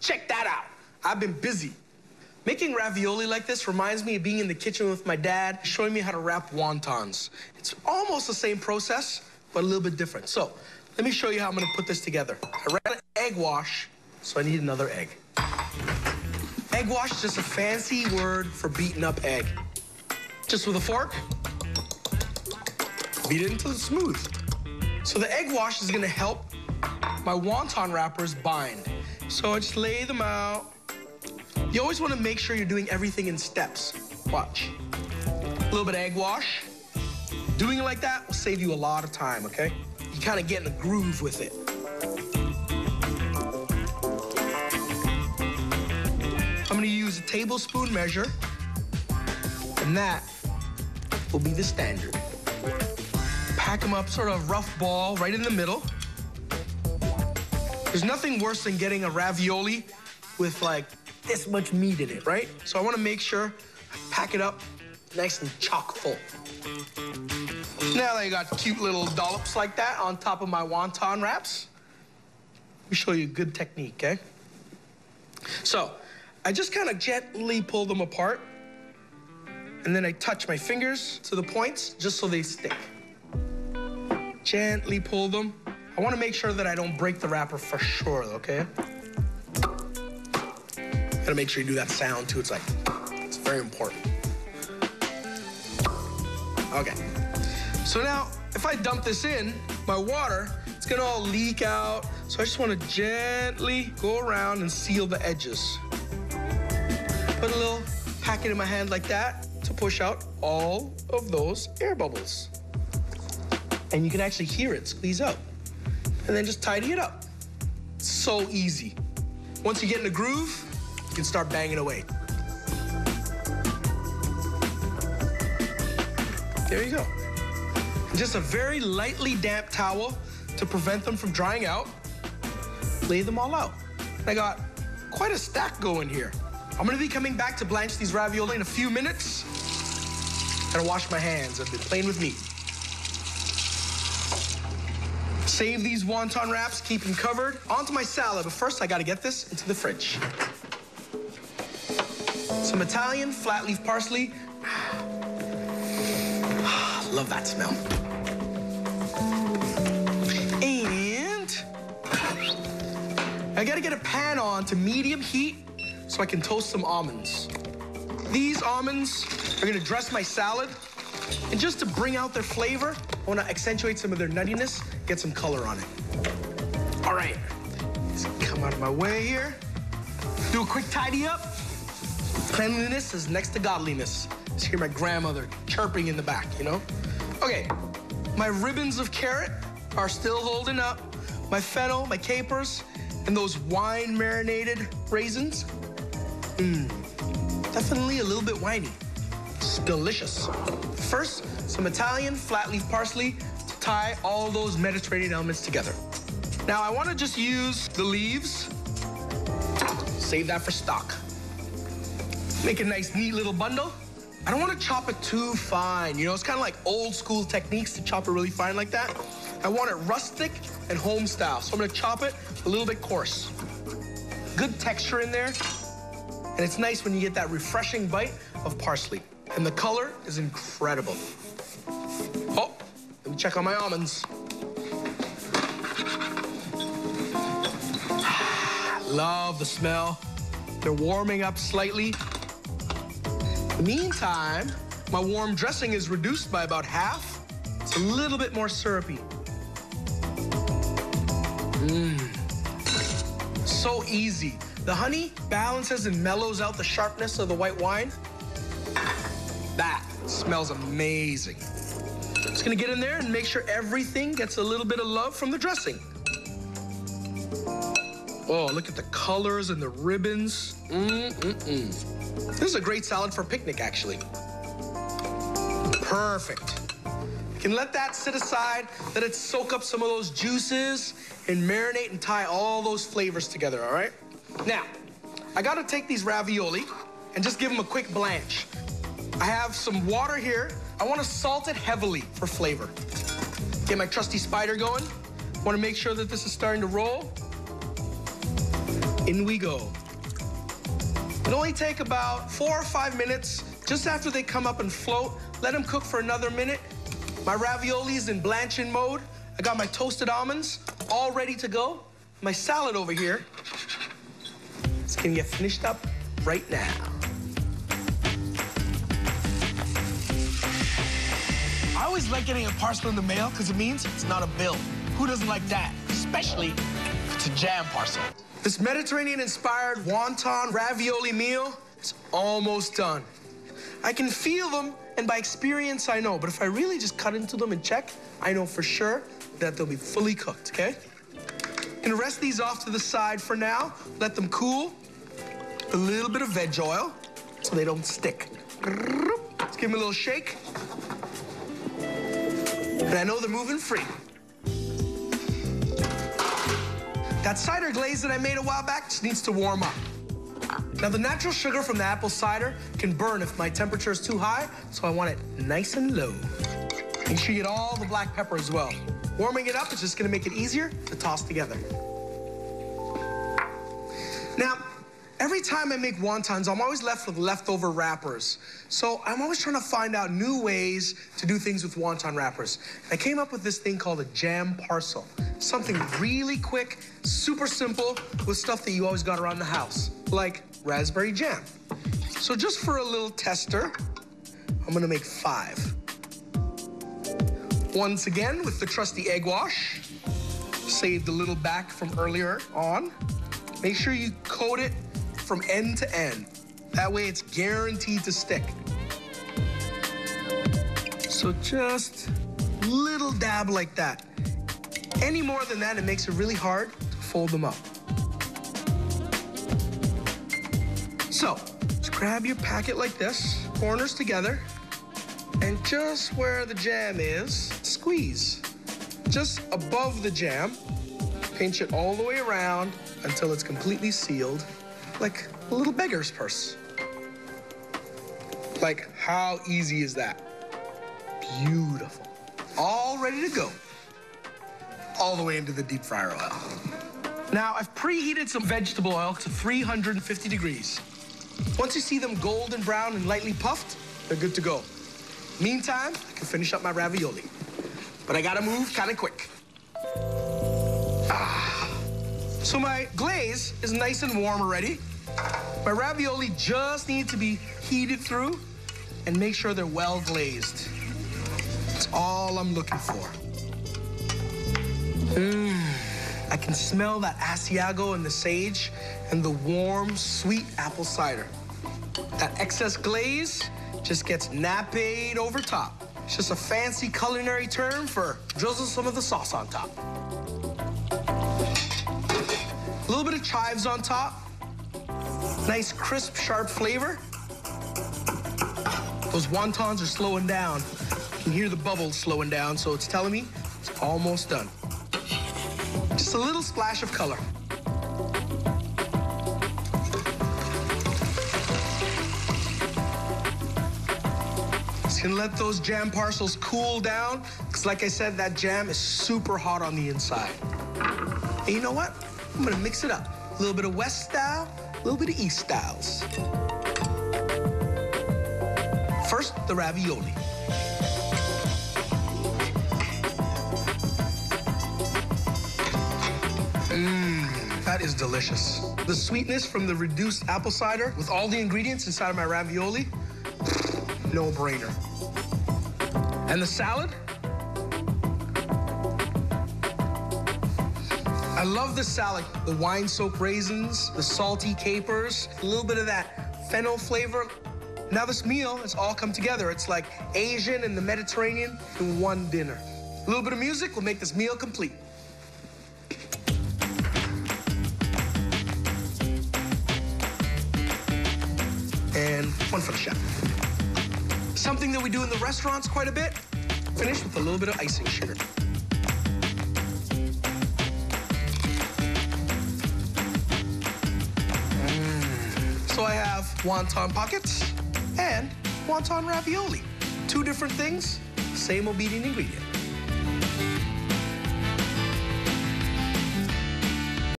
check that out. I've been busy. Making ravioli like this reminds me of being in the kitchen with my dad, showing me how to wrap wontons. It's almost the same process, but a little bit different. So, let me show you how I'm gonna put this together. I ran an egg wash, so I need another egg. Egg wash is just a fancy word for beaten up egg. Just with a fork, beat it until it's smooth. So the egg wash is gonna help my wonton wrappers bind. So I just lay them out. You always wanna make sure you're doing everything in steps. Watch. A little bit of egg wash. Doing it like that will save you a lot of time, okay? You kind of get in a groove with it. I'm gonna use a tablespoon measure, and that will be the standard. Pack them up, sort of rough ball right in the middle. There's nothing worse than getting a ravioli with like this much meat in it, right? So I wanna make sure I pack it up nice and chock full. Now that I got cute little dollops like that on top of my wonton wraps, let me show you a good technique, okay? So, I just kind of gently pull them apart, and then I touch my fingers to the points just so they stick. Gently pull them. I want to make sure that I don't break the wrapper for sure, okay? Gotta make sure you do that sound too. It's very important. Okay. So now, if I dump this in, my water, it's gonna all leak out. So I just wanna gently go around and seal the edges. Put a little packet in my hand like that to push out all of those air bubbles. And you can actually hear it squeeze out. And then just tidy it up. It's so easy. Once you get in the groove, you can start banging away. There you go. And just a very lightly damp towel to prevent them from drying out. Lay them all out. I got quite a stack going here. I'm gonna be coming back to blanch these ravioli in a few minutes. Gotta wash my hands. I've been playing with meat. Save these wonton wraps, keep them covered. Onto my salad, but first I gotta get this into the fridge. Some Italian flat leaf parsley. Love that smell. And I gotta get a pan on to medium heat so I can toast some almonds. These almonds are gonna dress my salad. And just to bring out their flavor, I wanna accentuate some of their nuttiness, get some color on it. All right, let's come out of my way here. Do a quick tidy up. Cleanliness is next to godliness. Just hear my grandmother chirping in the back, you know? Okay, my ribbons of carrot are still holding up. My fennel, my capers, and those wine-marinated raisins. Definitely a little bit winey. It's delicious. First, some Italian flat leaf parsley to tie all those Mediterranean elements together. Now, I want to just use the leaves. Save that for stock. Make a nice, neat little bundle. I don't want to chop it too fine. You know, it's kind of like old school techniques to chop it really fine like that. I want it rustic and home style, so I'm going to chop it a little bit coarse. Good texture in there, and it's nice when you get that refreshing bite of parsley. And the color is incredible. Oh, let me check on my almonds. Love the smell. They're warming up slightly. In the meantime, my warm dressing is reduced by about half. It's a little bit more syrupy. So easy. The honey balances and mellows out the sharpness of the white wine. That smells amazing. Just gonna get in there and make sure everything gets a little bit of love from the dressing. Oh, look at the colors and the ribbons. This is a great salad for a picnic, actually. Perfect. You can let that sit aside, let it soak up some of those juices and marinate and tie all those flavors together, all right? Now, I gotta take these ravioli and just give them a quick blanch. I have some water here. I wanna salt it heavily for flavor. Get my trusty spider going. Wanna make sure that this is starting to roll. In we go. It'll only take about 4 or 5 minutes. Just after they come up and float, let them cook for another minute. My ravioli is in blanching mode. I got my toasted almonds all ready to go. My salad over here is gonna get finished up right now. I always like getting a parcel in the mail because it means it's not a bill. Who doesn't like that? Especially if it's a jam parcel. This Mediterranean-inspired wonton ravioli meal is almost done. I can feel them, and by experience, I know. But if I really just cut into them and check, I know for sure that they'll be fully cooked, okay? I'm gonna rest these off to the side for now, let them cool. A little bit of veg oil so they don't stick. Let's give them a little shake. And I know they're moving free. That cider glaze that I made a while back just needs to warm up. Now, the natural sugar from the apple cider can burn if my temperature is too high, so I want it nice and low. Make sure you get all the black pepper as well. Warming it up is just gonna make it easier to toss together. Now, every time I make wontons, I'm always left with leftover wrappers. So I'm always trying to find out new ways to do things with wonton wrappers. I came up with this thing called a jam parcel. Something really quick, super simple, with stuff that you always got around the house, like raspberry jam. So just for a little tester, I'm gonna make 5. Once again, with the trusty egg wash, saved a little back from earlier on. Make sure you coat it from end to end. That way it's guaranteed to stick. So just a little dab like that. Any more than that, it makes it really hard to fold them up. So, just grab your packet like this, corners together, and just where the jam is, squeeze. Just above the jam, pinch it all the way around until it's completely sealed, like a little beggar's purse. Like, how easy is that? Beautiful. All ready to go. All the way into the deep fryer oil. Now, I've preheated some vegetable oil to 350 degrees. Once you see them golden brown and lightly puffed, they're good to go. Meantime, I can finish up my ravioli. But I gotta move kind of quick. So my glaze is nice and warm already. My ravioli just need to be heated through and make sure they're well glazed. That's all I'm looking for. I can smell that Asiago and the sage and the warm, sweet apple cider. That excess glaze just gets napped over top. It's just a fancy culinary term for drizzle some of the sauce on top. A little bit of chives on top. Nice, crisp, sharp flavor. Those wontons are slowing down. You can hear the bubbles slowing down, so it's telling me it's almost done. Just a little splash of color. Just gonna let those jam parcels cool down, because like I said, that jam is super hot on the inside. And you know what? I'm gonna mix it up. A little bit of West style, a little bit of East styles. First, the ravioli. That is delicious. The sweetness from the reduced apple cider with all the ingredients inside of my ravioli, no brainer. And the salad? I love the salad. The wine-soaked raisins, the salty capers, a little bit of that fennel flavor. Now this meal has all come together. It's like Asian and the Mediterranean in one dinner. A little bit of music will make this meal complete. And one for the chef. Something that we do in the restaurants quite a bit, finish with a little bit of icing sugar. So I have wonton pockets and wonton ravioli. 2 different things, same obedient ingredient.